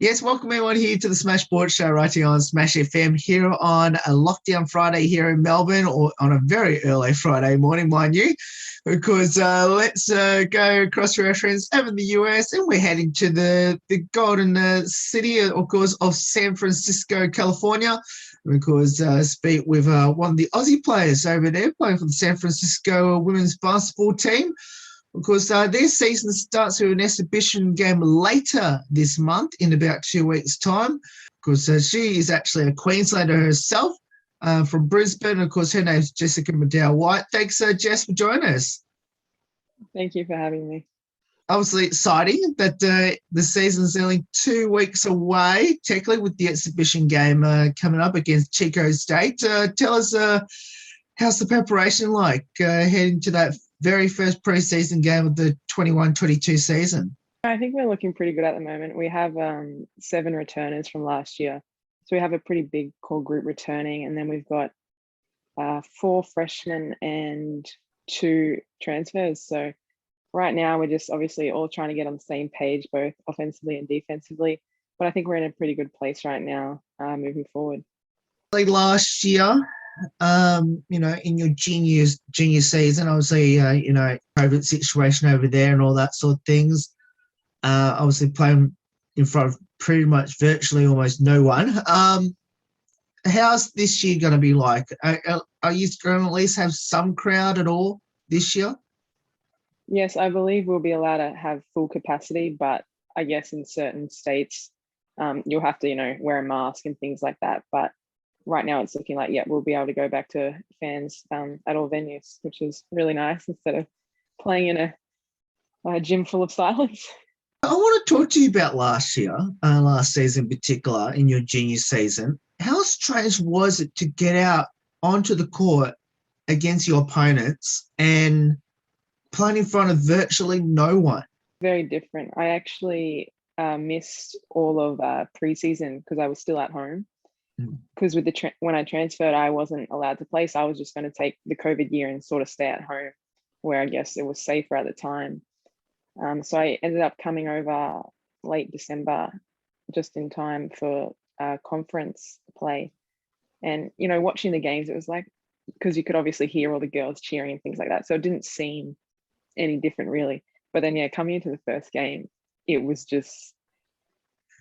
Yes, welcome everyone here to the Smash Sports Show right here on Smash FM here on a lockdown Friday here in Melbourne, or on a very early Friday morning, mind you, because let's go across to our friends over in the US, and we're heading to the golden city, of course, of San Francisco, California. And of course, speak with one of the Aussie players over there playing for the San Francisco women's basketball team. Of course, their season starts with an exhibition game later this month in about 2 weeks' time. Because she is actually a Queenslander herself from Brisbane. Of course, her name is Jessica McDowell White. Thanks, Jess, for joining us. Thank you for having me. Obviously exciting that the season's only 2 weeks away, technically, with the exhibition game coming up against Chico State. Tell us, how's the preparation like heading to that very first preseason game of the 21-22 season? I think we're looking pretty good at the moment. We have 7 returners from last year. So we have a pretty big core group returning, and then we've got 4 freshmen and 2 transfers. So right now we're just obviously all trying to get on the same page, both offensively and defensively. But I think we're in a pretty good place right now moving forward. Last year, in your junior season, obviously, COVID situation over there and all that sort of things. Obviously playing in front of pretty much virtually almost no one. How's this year going to be like? Are you going to at least have some crowd at all this year? Yes, I believe we'll be allowed to have full capacity, but I guess in certain states, you'll have to, wear a mask and things like that. But right now it's looking like, we'll be able to go back to fans at all venues, which is really nice instead of playing in a gym full of silence. I want to talk to you about last season in particular, in your junior season. How strange was it to get out onto the court against your opponents and playing in front of virtually no one? Very different. I actually missed all of preseason because I was still at home. Because with when I transferred, I wasn't allowed to play, so I was just going to take the COVID year and sort of stay at home, where I guess it was safer at the time. So I ended up coming over late December, just in time for conference play. And, watching the games, it was like, because you could obviously hear all the girls cheering and things like that. So it didn't seem any different really. But then, coming into the first game, it was just,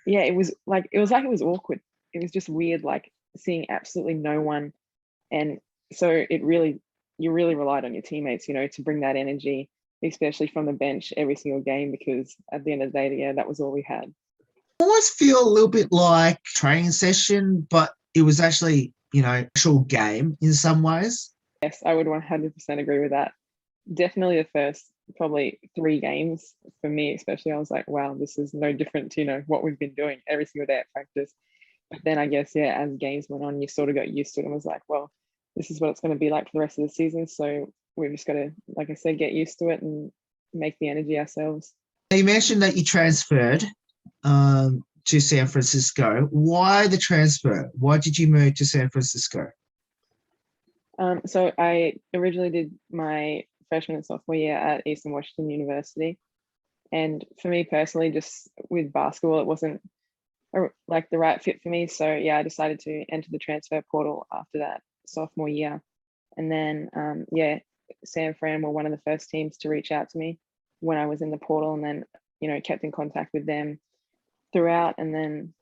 it was it was awkward. It was just weird, like seeing absolutely no one. And so you really relied on your teammates, to bring that energy, especially from the bench every single game, because at the end of the day, that was all we had. I always feel a little bit like training session, but it was actually, actual game in some ways. Yes, I would 100% agree with that. Definitely the first probably 3 games for me, especially, I was like, wow, this is no different to, what we've been doing every single day at practice. But then I guess, as games went on, you sort of got used to it and was like, well, this is what it's going to be like for the rest of the season. So we've just got to, like I said, get used to it and make the energy ourselves. You mentioned that you transferred to San Francisco. Why the transfer? Why did you move to San Francisco? So I originally did my freshman and sophomore year at Eastern Washington University. And for me personally, just with basketball, it wasn't like the right fit for me. So I decided to enter the transfer portal after that sophomore year. And then San Fran were one of the first teams to reach out to me when I was in the portal, and then kept in contact with them throughout. And then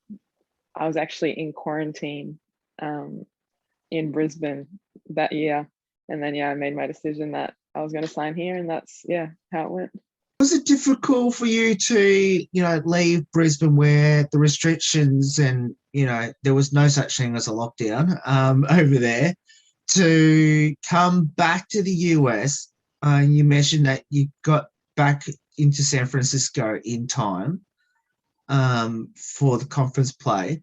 I was actually in quarantine in Brisbane that year, and then I made my decision that I was going to sign here, and that's how it went. Was it difficult for you to, leave Brisbane where the restrictions and, there was no such thing as a lockdown over there, to come back to the US? You mentioned that you got back into San Francisco in time for the conference play.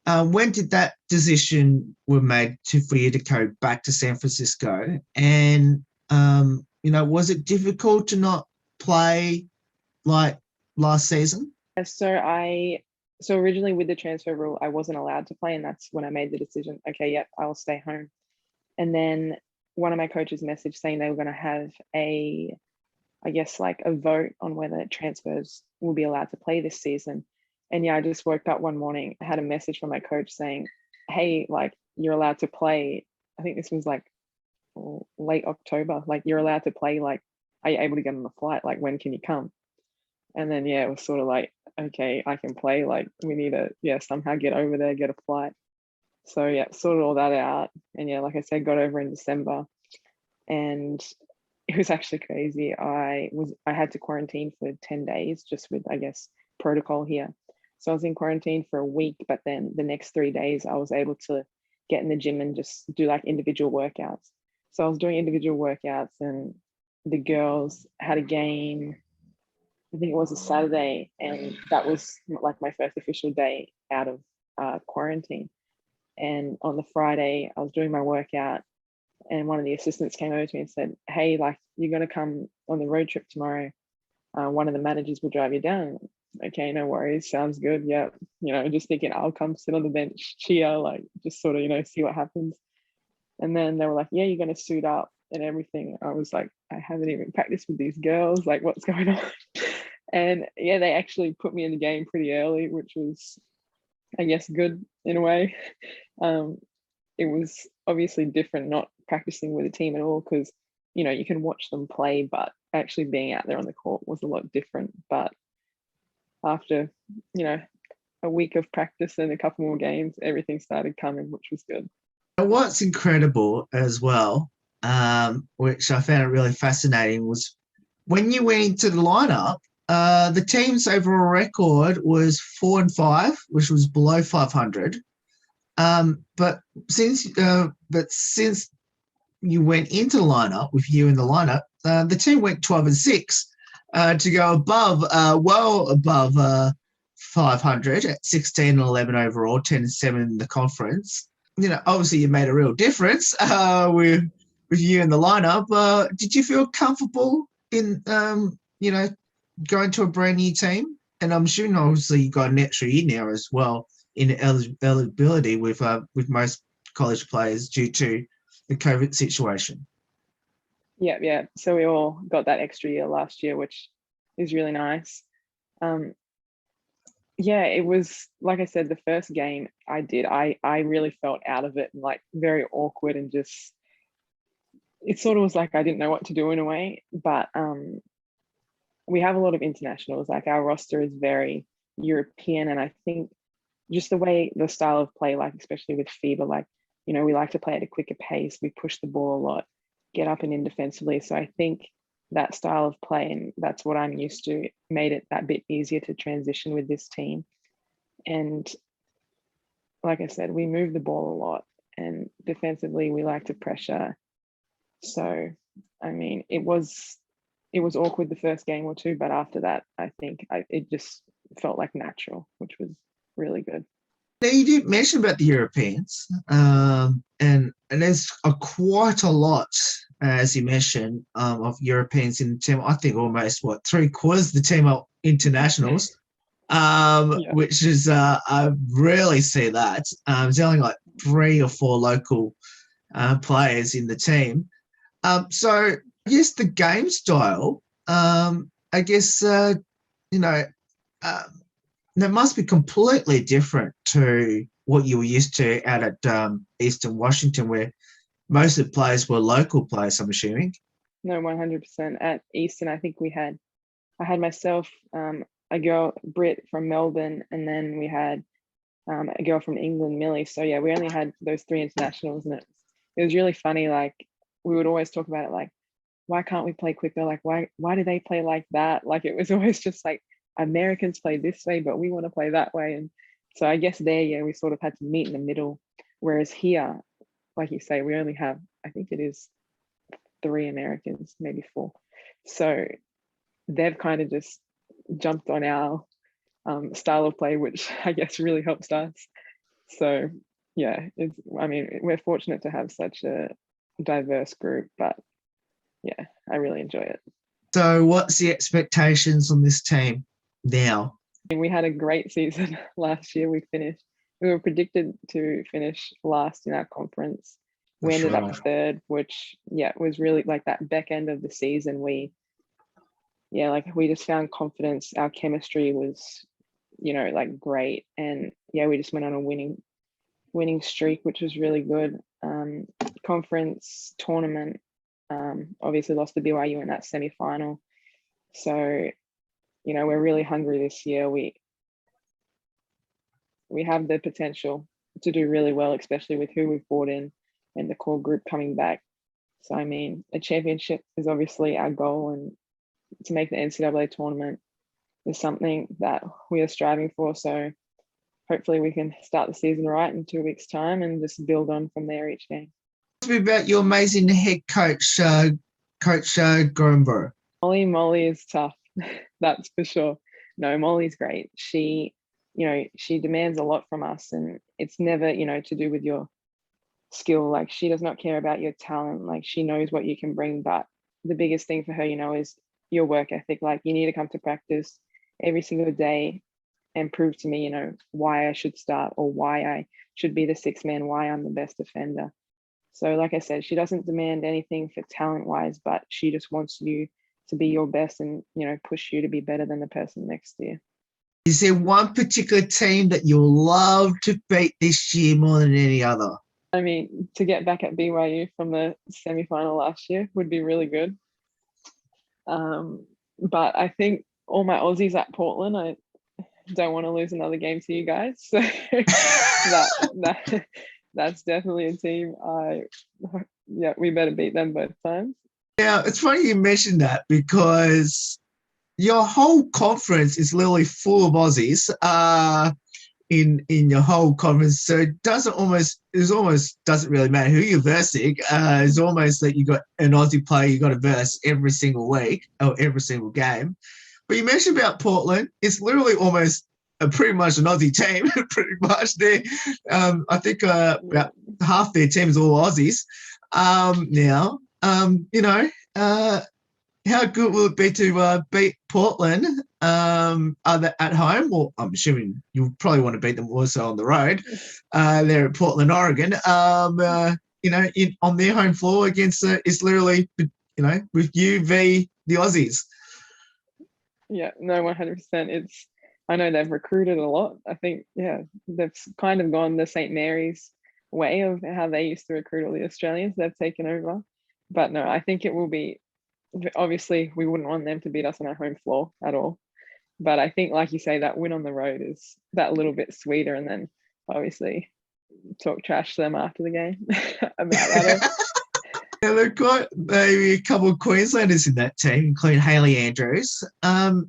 When did that decision were made for you to go back to San Francisco? And, was it difficult to not play like last season? So originally with the transfer rule, I wasn't allowed to play, and that's when I made the decision, okay, I'll stay home. And then one of my coaches messaged saying they were going to have a vote on whether transfers will be allowed to play this season. And yeah, I just woke up one morning, I had a message from my coach saying, hey, like, you're allowed to play. I think this was like late October, like, you're allowed to play, like, are you able to get on the flight? Like, when can you come? And then, yeah, it was sort of like, okay, I can play. Like, we need to, yeah, somehow get over there, get a flight. So yeah, sorted all that out. And yeah, like I said, got over in December. And it was actually crazy. I had to quarantine for 10 days just with, I guess, protocol here. So I was in quarantine for a week, but then the next 3 days I was able to get in the gym and just do like individual workouts. So I was doing individual workouts, and the girls had a game. I think it was a Saturday, and that was like my first official day out of quarantine. And on the Friday, I was doing my workout, and one of the assistants came over to me and said, hey, like, you're going to come on the road trip tomorrow. One of the managers will drive you down. Okay, no worries. Sounds good. Yeah. Just thinking I'll come sit on the bench, cheer, like, just sort of, see what happens. And then they were like, yeah, you're going to suit up and everything. I was like, I haven't even practiced with these girls. Like, what's going on? And yeah, they actually put me in the game pretty early, which was, I guess, good in a way. It was obviously different not practicing with a team at all, because you can watch them play, but actually being out there on the court was a lot different. But after a week of practice and a couple more games, everything started coming, which was good. What's incredible as well, which I found really fascinating, was when you went into the lineup, the team's overall record was 4-5, which was below 500. But since you went into the lineup, with you in the lineup, the team went 12-6 to go well above 500 at 16-11 overall, 10-7 in the conference. Obviously you made a real difference with you in the lineup. Did you feel comfortable in going to a brand new team? And I'm assuming obviously you got an extra year now as well in eligibility with most college players due to the COVID situation. Yeah. So we all got that extra year last year, which is really nice. Yeah, it was, like I said, the first game I really felt out of it and like very awkward, and just, it sort of was like I didn't know what to do in a way. But we have a lot of internationals. Like, our roster is very European, and I think just the style of play, like especially with FIBA, like, we like to play at a quicker pace. We push the ball a lot, get up and in defensively. So I think that style of play, and that's what I'm used to, made it that bit easier to transition with this team. And like I said, we move the ball a lot, and defensively we like to pressure. So I mean, it was awkward the first game or two, but after that, I think it just felt like natural, which was really good. Now, you did mention about the Europeans, and there's quite a lot, as you mentioned, of Europeans in the team. I think almost, 3/4 of the team are internationals, which is, I rarely see that. There's only like 3 or 4 local players in the team. So I guess the game style, I guess, that must be completely different to what you were used to out at Eastern Washington, where most of the players were local players, I'm assuming. No, 100%. At Eastern, I think I had myself, a girl, Britt from Melbourne, and then we had a girl from England, Millie. So yeah, we only had those 3 internationals, and it was really funny. Like, we would always talk about it, like, why can't we play quicker? Like, why do they play like that? Like, it was always just like, Americans play this way, but we want to play that way. And so I guess there, yeah, we sort of had to meet in the middle. Whereas here, like you say, we only have, I think it is 3 Americans, maybe 4. So they've kind of just jumped on our style of play, which I guess really helps us. So yeah, we're fortunate to have such a diverse group, but yeah, I really enjoy it. So what's the expectations on this team now? We had a great season last year. We were predicted to finish last in our conference. We ended up 3rd, which was really like that back end of the season. We just found confidence. Our chemistry was like great. And yeah, we just went on a winning streak, which was really good. Conference tournament, obviously lost to BYU in that semi-final. So, we're really hungry this year. We have the potential to do really well, especially with who we've brought in and the core group coming back. So, I mean, a championship is obviously our goal, and to make the NCAA tournament is something that we are striving for. So hopefully we can start the season right in 2 weeks' time and just build on from there each game. Tell me about your amazing head coach, Coach Gorumbo. Molly is tough. That's for sure. No, Molly's great. She demands a lot from us, and it's never, to do with your skill. Like, she does not care about your talent. Like, she knows what you can bring, but the biggest thing for her, is your work ethic. Like, you need to come to practice every single day and prove to me, why I should start, or why I should be the sixth man, why I'm the best defender. So like I said, she doesn't demand anything for talent wise, but she just wants you to be your best and, push you to be better than the person next to you. Is there one particular team that you'll love to beat this year more than any other? I mean, to get back at BYU from the semi-final last year would be really good. But I think all my Aussies at Portland, I don't want to lose another game to you guys. So that's definitely a team we better beat them both times. Yeah, it's funny you mentioned that, because your whole conference is literally full of Aussies in your whole conference. So it almost doesn't really matter who you're versing. It's almost that you got an Aussie player you got to verse every single week or every single game. But you mentioned about Portland. It's literally almost pretty much an Aussie team. Pretty much, I think about half their team is all Aussies now. How good will it be to beat Portland at home? Well, I'm assuming you probably want to beat them also on the road. They're at Portland, Oregon. On their home floor against it's literally, with you v the Aussies. Yeah, no, 100%. I know they've recruited a lot. I think, they've kind of gone the St. Mary's way of how they used to recruit all the Australians. They've taken over. But no, I think it will be, obviously we wouldn't want them to beat us on our home floor at all. But I think, like you say, that win on the road is that little bit sweeter, and then obviously talk trash to them after the game about that. Yeah, they've got maybe a couple of Queenslanders in that team, including Hayley Andrews. Have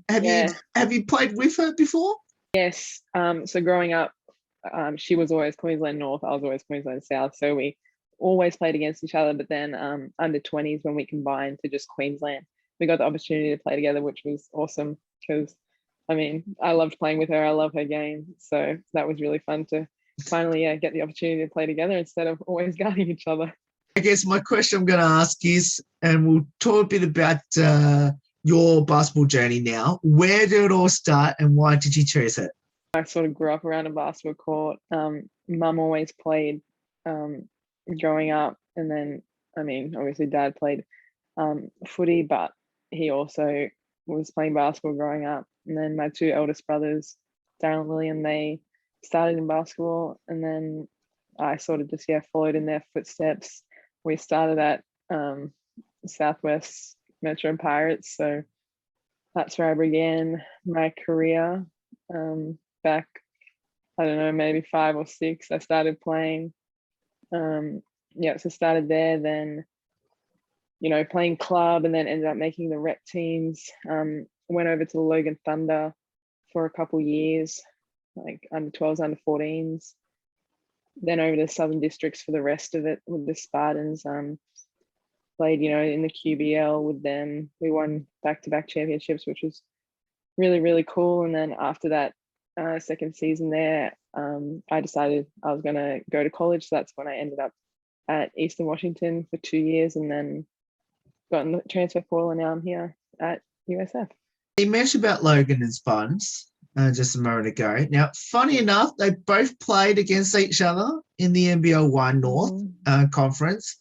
you played with her before? Yes. So growing up, she was always Queensland North. I was always Queensland South. So we always played against each other. But then under 20s, when we combined to just Queensland, we got the opportunity to play together, which was awesome, because I loved playing with her. I love her game. So that was really fun to finally get the opportunity to play together instead of always guarding each other. I guess my question I'm going to ask is, and we'll talk a bit about your basketball journey now. Where did it all start, and why did you choose it? I sort of grew up around a basketball court. Mum always played growing up, and then obviously Dad played footy, but he also was playing basketball growing up. And then my two eldest brothers, Darren and William, they started in basketball, and then I sort of just followed in their footsteps. We started at Southwest Metro Pirates, so that's where I began my career. Back, I don't know, maybe 5 or 6, I started playing. So started there, then playing club, and then ended up making the rep teams. Went over to the Logan Thunder for a couple years, like under 12s, under 14s. Then over to Southern Districts for the rest of it with the Spartans. Played, in the QBL with them. We won back-to-back championships, which was really, really cool. And then after that second season there, I decided I was going to go to college. So that's when I ended up at Eastern Washington for 2 years, and then got in the transfer portal, and now I'm here at USF. You mentioned about Logan and Spartans just a moment ago. Now, funny enough, they both played against each other in the NBL 1 North Conference,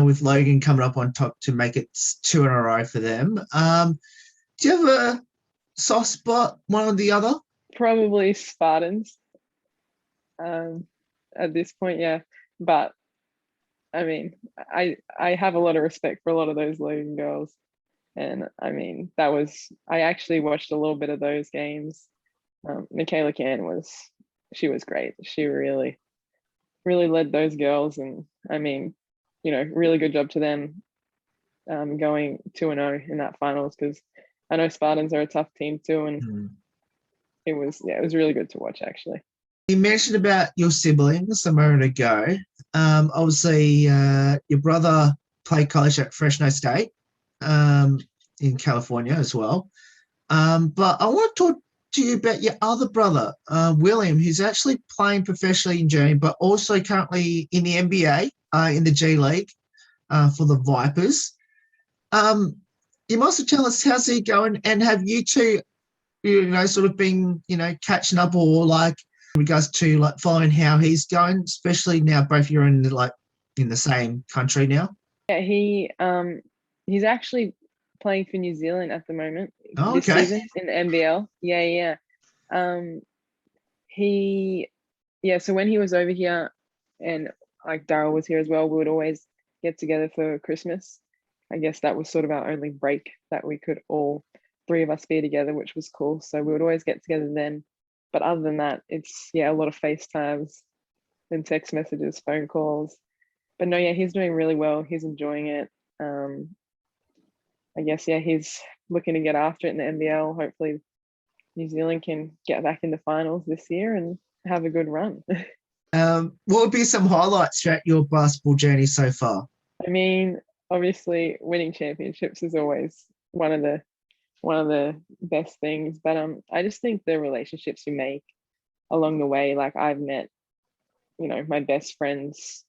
with Logan coming up on top to make it 2 in a row for them. Do you have a soft spot, one or the other? Probably Spartans at this point, yeah. But I mean, I have a lot of respect for a lot of those Logan girls. And I mean, I actually watched a little bit of those games. Michaela Cann she was great. She really, really led those girls. And I mean, really good job to them going 2-0 in that finals, because I know Spartans are a tough team too. And it was really good to watch, actually. You mentioned about your siblings a moment ago. Obviously, your brother played college at Fresno State in California as well. But I want to talk to you about your other brother, William, who's actually playing professionally in Germany, but also currently in the NBA, in the G League for the Vipers. You must tell us, how's he going, and have you two, sort of been, catching up, or like in regards to like following how he's going, especially now both you're in the same country now? Yeah, he's actually playing for New Zealand at the moment Oh, this okay. season in the NBL. Yeah. So when he was over here and like Daryl was here as well, we would always get together for Christmas. I guess that was sort of our only break that we could all three of us be together, which was cool. So we would always get together then. But other than that, it's a lot of FaceTimes and text messages, phone calls. But no, yeah, he's doing really well. He's enjoying it. I guess, he's looking to get after it in the NBL. Hopefully New Zealand can get back in the finals this year and have a good run. What would be some highlights throughout your basketball journey so far? I mean, obviously winning championships is always one of the best things, but I just think the relationships you make along the way, like I've met, my best friends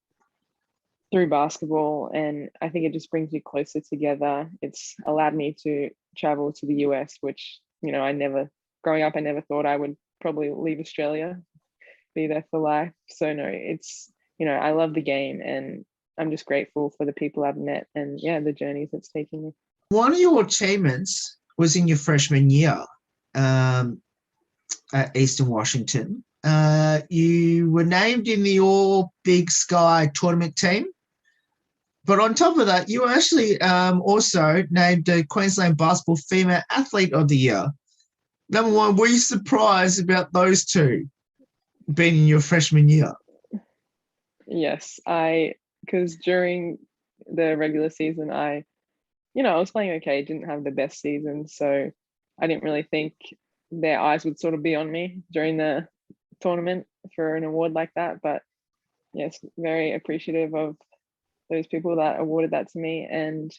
through basketball, and I think it just brings you closer together. It's allowed me to travel to the US, which, growing up, I never thought I would probably leave Australia, be there for life. So no, it's, I love the game, and I'm just grateful for the people I've met and the journeys it's taken me. One of your achievements was in your freshman year at Eastern Washington. You were named in the All Big Sky tournament team. But on top of that, you were actually also named the Queensland Basketball Female Athlete of the Year. Number one, were you surprised about those two being in your freshman year? Yes, because during the regular season, I was playing okay, didn't have the best season. So I didn't really think their eyes would sort of be on me during the tournament for an award like that. But yes, very appreciative of those people that awarded that to me, and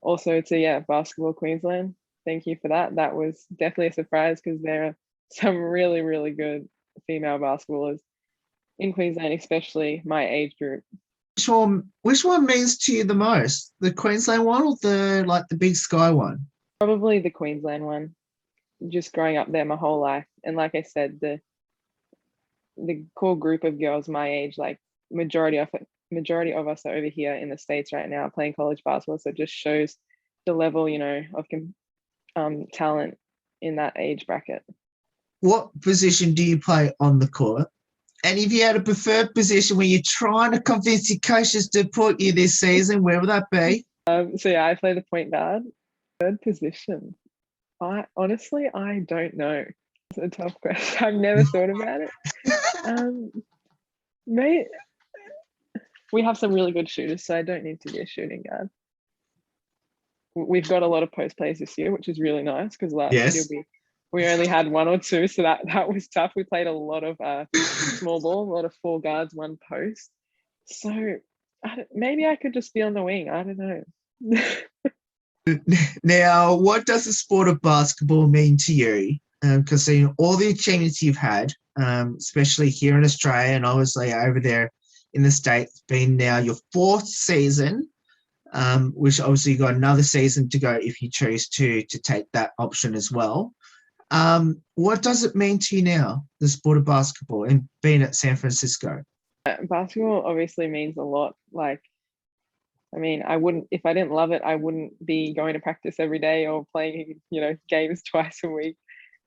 also to Basketball Queensland. Thank you for that. That was definitely a surprise, because there are some really, really good female basketballers in Queensland, especially my age group. Which one means to you the most? The Queensland one or the Big Sky one? Probably the Queensland one. Just growing up there my whole life, and like I said, the core group of girls my age, like majority of us are over here in the States right now playing college basketball. So it just shows the level, of talent in that age bracket. What position do you play on the court? And if you had a preferred position where you're trying to convince your coaches to put you this season, where would that be? I play the point guard. Third position. I don't know. It's a tough question. I've never thought about it. Mate, we have some really good shooters, so I don't need to be a shooting guard. We've got a lot of post plays this year, which is really nice, because last year we only had one or two, so that was tough. We played a lot of small ball, a lot of 4 guards, 1 post. So maybe I could just be on the wing. I don't know. Now, what does the sport of basketball mean to you? Because seeing all the achievements you've had, especially here in Australia and obviously over there in the States, being now your 4th season, which obviously you've got another season to go if you choose to take that option as well. What does it mean to you now, the sport of basketball, and being at San Francisco? Basketball obviously means a lot. Like, I mean, if I didn't love it, I wouldn't be going to practice every day or playing, games twice a week.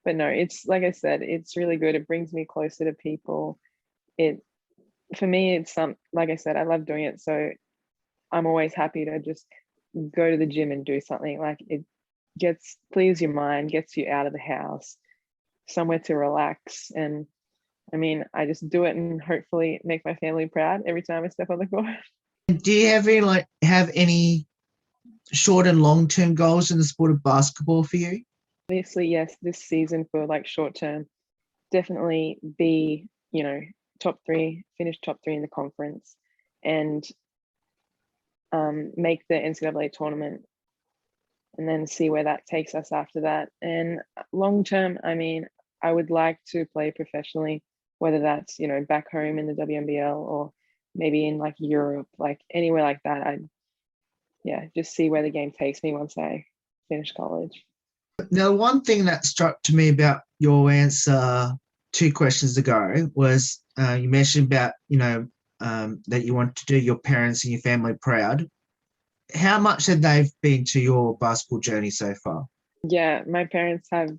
But no, it's like I said, it's really good. It brings me closer to people. For me, it's like I said, I love doing it. So I'm always happy to just go to the gym and do something. Like it clears your mind, gets you out of the house, somewhere to relax. And I mean, I just do it and hopefully make my family proud every time I step on the court. Do you have any short and long-term goals in the sport of basketball for you? Obviously, yes, this season for like short term, definitely be, top three, finish top three in the conference and make the NCAA tournament and then see where that takes us after that. And long term, I mean, I would like to play professionally, whether that's, back home in the WNBL or maybe in like Europe, like anywhere like that. Just see where the game takes me once I finish college. Now, one thing that struck to me about your answer 2 questions ago was you mentioned about, that you want to do your parents and your family proud. How much have they been to your basketball journey so far? Yeah, my parents have,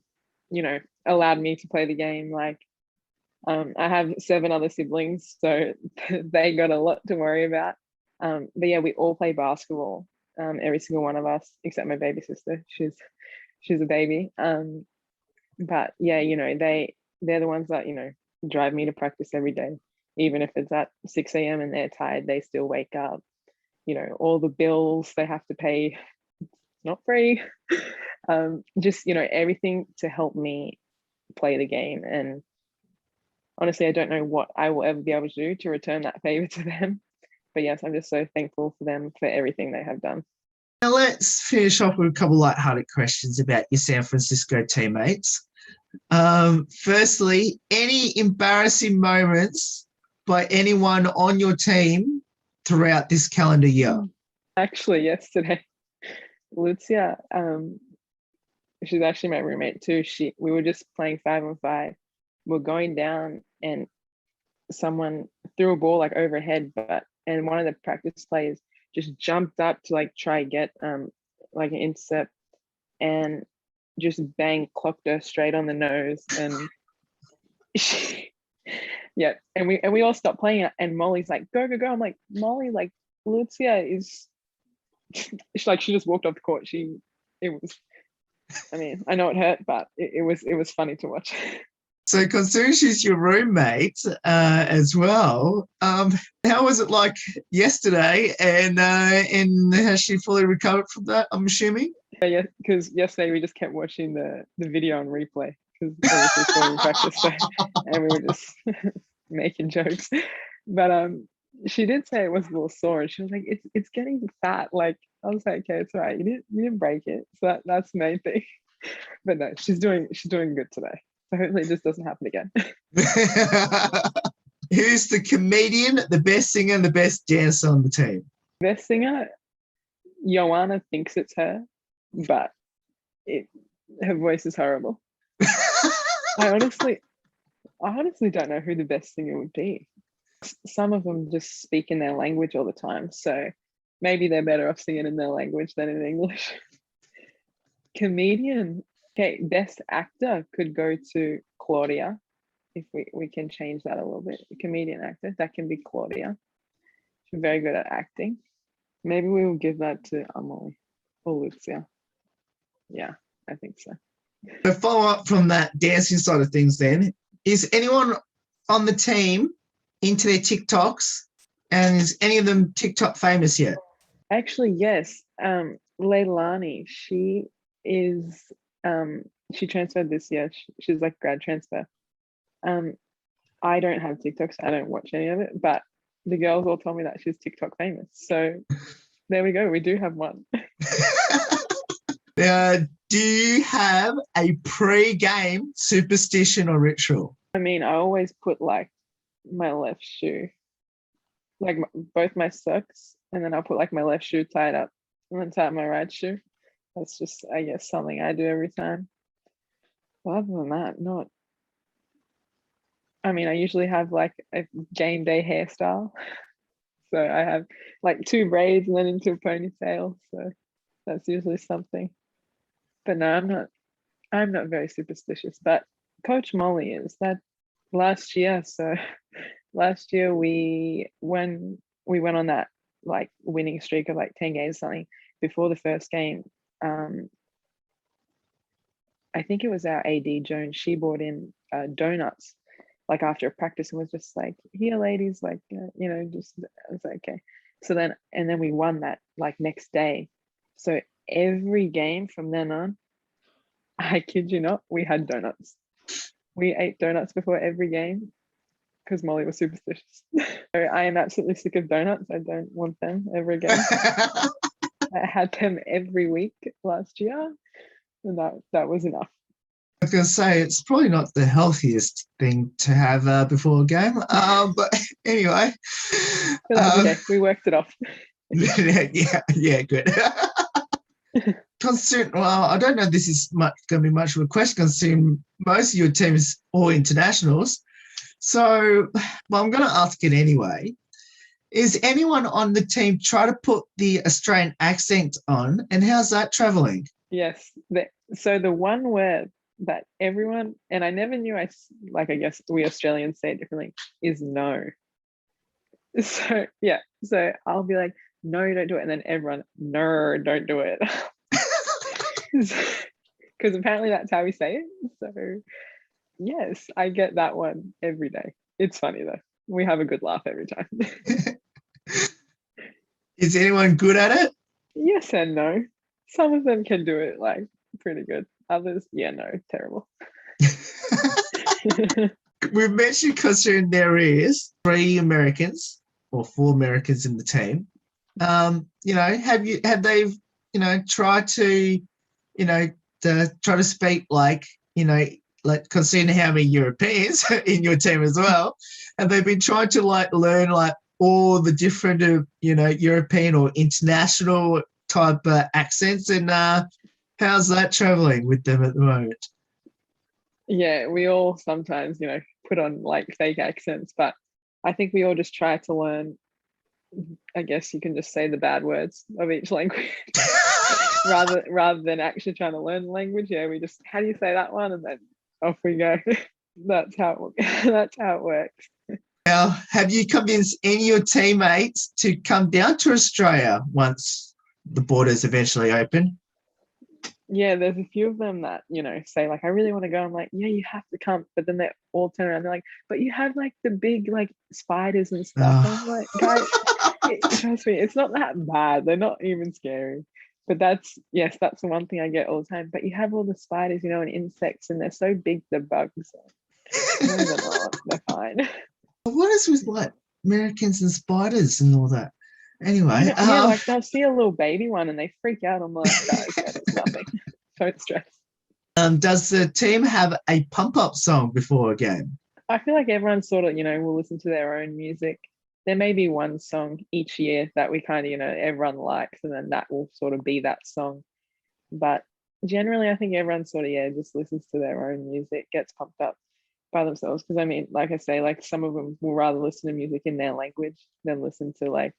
allowed me to play the game. Like, I have 7 other siblings, so they got a lot to worry about. But yeah, we all play basketball, every single one of us, except my baby sister. She's a baby. But yeah, they're the ones that, drive me to practice every day. Even if it's at 6 a.m. and they're tired, they still wake up. All the bills they have to pay, not free. Just, everything to help me play the game. And honestly, I don't know what I will ever be able to do to return that favor to them. But yes, I'm just so thankful for them for everything they have done. Now, let's finish off with a couple light-hearted questions about your San Francisco teammates. Firstly, any embarrassing moments by anyone on your team throughout this calendar year? Actually, yesterday, Lucia, she's actually my roommate too. We were just playing 5-on-5. We're going down and someone threw a ball like overhead, and one of the practice players just jumped up to like try get like an intercept and just bang clocked her straight on the nose. And yeah, and we all stopped playing it, and Molly's like, go go go. I'm like, Molly, like Lucia is she just walked off the court. I mean, I know it hurt, but it was funny to watch. So considering she's your roommate as well, how was it like yesterday, and has she fully recovered from that, I'm assuming? Yeah, because yesterday we just kept watching the video on replay because obviously still in practice, and we were just making jokes. But she did say it was a little sore, and she was like, "It's getting fat." Like I was like, "Okay, it's all right. You didn't break it, so that's the main thing." But no, she's doing good today. So hopefully this doesn't happen again. Who's the comedian, the best singer, and the best dancer on the team? Best singer, Joanna thinks it's her, but her voice is horrible. I honestly don't know who the best singer would be. Some of them just speak in their language all the time, so maybe they're better off singing in their language than in English. Comedian, okay, best actor could go to Claudia. If we can change that a little bit. Comedian actor, that can be Claudia. She's very good at acting. Maybe we will give that to Emily or Lucia. Yeah, I think so. To follow up from that dancing side of things then, is anyone on the team into their TikToks, and is any of them TikTok famous yet? Actually, yes. Leilani, she is, she transferred this year. She's like grad transfer. I don't have TikToks. I don't watch any of it, but the girls all told me that she's TikTok famous. So there we go. We do have one. Do you have a pre-game superstition or ritual? I mean, I always put like my left shoe, like both my socks, and then I'll put like my left shoe tied up and then tie up my right shoe. That's just, I guess, something I do every time. But other than that, not. I mean, I usually have like a game day hairstyle. So I have like 2 braids and then into a ponytail. So that's usually something. But no, I'm not very superstitious, but Coach Molly is. That last year. So last year when we went on that like winning streak of like 10 games or something, before the first game, I think it was our AD Jones, she brought in donuts like after practice and was just like, here ladies, like just I was like, okay. So then we won that like next day. So every game from then on, I kid you not, we had donuts. We ate donuts before every game because Molly was superstitious. So I am absolutely sick of donuts. I don't want them ever again. I had them every week last year, and that was enough. I was going to say, it's probably not the healthiest thing to have before a game. But anyway. But that's okay. We worked it off. yeah, good. Well, I don't know if this is going to be much of a question, considering most of your team is all internationals. So, well, I'm going to ask it anyway. Is anyone on the team try to put the Australian accent on, and how's that traveling? Yes. So the one word that everyone, and I never knew I guess we Australians say it differently, is no. So yeah, so I'll be like, no, don't do it. And then everyone, no, don't do it. Because apparently that's how we say it. So yes, I get that one every day. It's funny though. We have a good laugh every time. Is anyone good at it? Yes and no. Some of them can do it like pretty good. Others, yeah, no, terrible. We've mentioned considering there is 3 Americans or 4 Americans in the team. Have they tried to try to speak like considering how many Europeans in your team as well, have they been trying to like learn like all the different European or international type accents, and how's that traveling with them at the moment? Yeah, we all sometimes put on like fake accents, but I think we all just try to learn, I guess you can just say the bad words of each language rather than actually trying to learn the language. Yeah, we just, how do you say that one, and then off we go. That's how it works. Now, have you convinced any of your teammates to come down to Australia once the borders eventually open? Yeah, there's a few of them that say like, I really want to go. I'm like, yeah, you have to come, but then they all turn around, they're like, but you have like the big like spiders and stuff. I'm like, guys, trust me, it's not that bad. They're not even scary. But that's the one thing I get all the time. But you have all the spiders, and insects, and they're so big, the bugs. No, they're not. They're fine. What is with like Americans and spiders and all that? Anyway, yeah, like they'll see a little baby one and they freak out. I'm like, guys, it's nothing. Don't stress. Does the team have a pump-up song before a game? I feel like everyone sort of, will listen to their own music. There may be one song each year that we kind of, everyone likes, and then that will sort of be that song. But generally, I think everyone sort of, just listens to their own music, gets pumped up by themselves. Because I mean, like I say, like some of them will rather listen to music in their language than listen to like,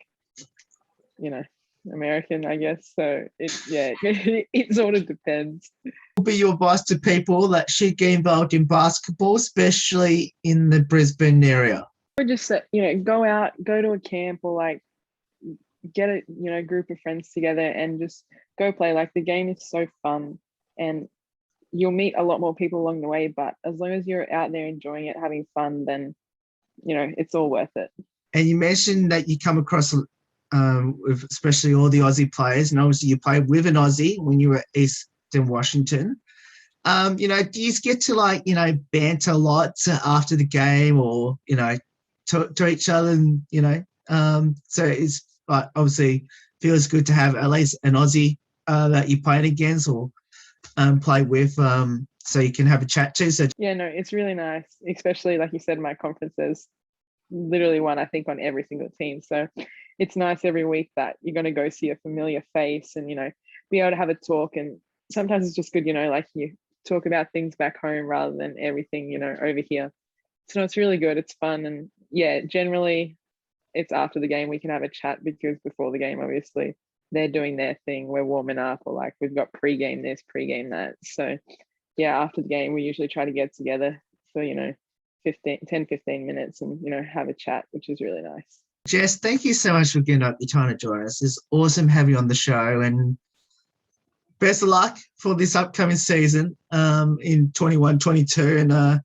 American, I guess. So it sort of depends. What would be your advice to people that should get involved in basketball, especially in the Brisbane area? Or just go out, go to a camp, or like get a group of friends together and just go play. Like the game is so fun, and you'll meet a lot more people along the way. But as long as you're out there enjoying it, having fun, then it's all worth it. And you mentioned that you come across with especially all the Aussie players, and obviously you played with an Aussie when you were at Eastern Washington. Do you get to like, banter a lot after the game, or, to each other, and, so it's obviously feels good to have at least an Aussie that you played against or play with, so you can have a chat to. So yeah, no, it's really nice, especially like you said, my conferences, literally one I think on every single team. So it's nice every week that you're going to go see a familiar face and be able to have a talk. And sometimes it's just good, like you talk about things back home rather than everything over here. So it's really good, it's fun. And yeah, generally it's after the game we can have a chat, because before the game obviously they're doing their thing, we're warming up, or like we've got pre-game this, pre-game that. So yeah, after the game, we usually try to get together for, 15 minutes and, have a chat, which is really nice. Jess, thank you so much for giving up your time to join us. It's awesome having you on the show, and best of luck for this upcoming season in 21-22. And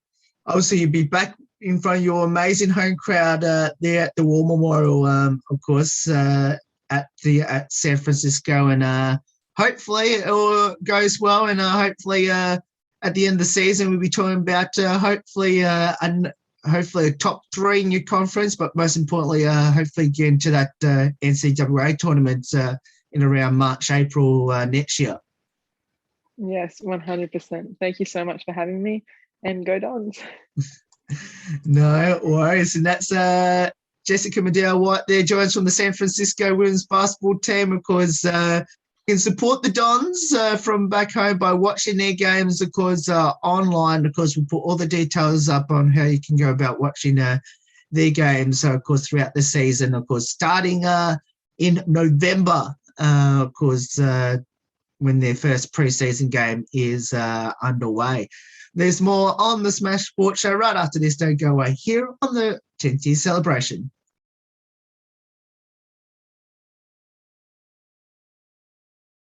obviously you'll be back in front of your amazing home crowd there at the War Memorial, of course, at San Francisco. And hopefully it all goes well, and hopefully at the end of the season we'll be talking about hopefully a top 3 in your conference, but most importantly, hopefully get into that NCAA tournament in around March, April next year. Yes, 100%. Thank you so much for having me, and go Dons. No worries. And that's Jessica McDowell White there, joins from the San Francisco women's basketball team. Of course, you can support the Dons from back home by watching their games, of course, online. Of course, we'll put all the details up on how you can go about watching their games, of course, throughout the season. Of course, starting in November, of course, when their first preseason game is underway. There's more on the Smash Sports Show right after this. Don't go away here on the 10th year celebration.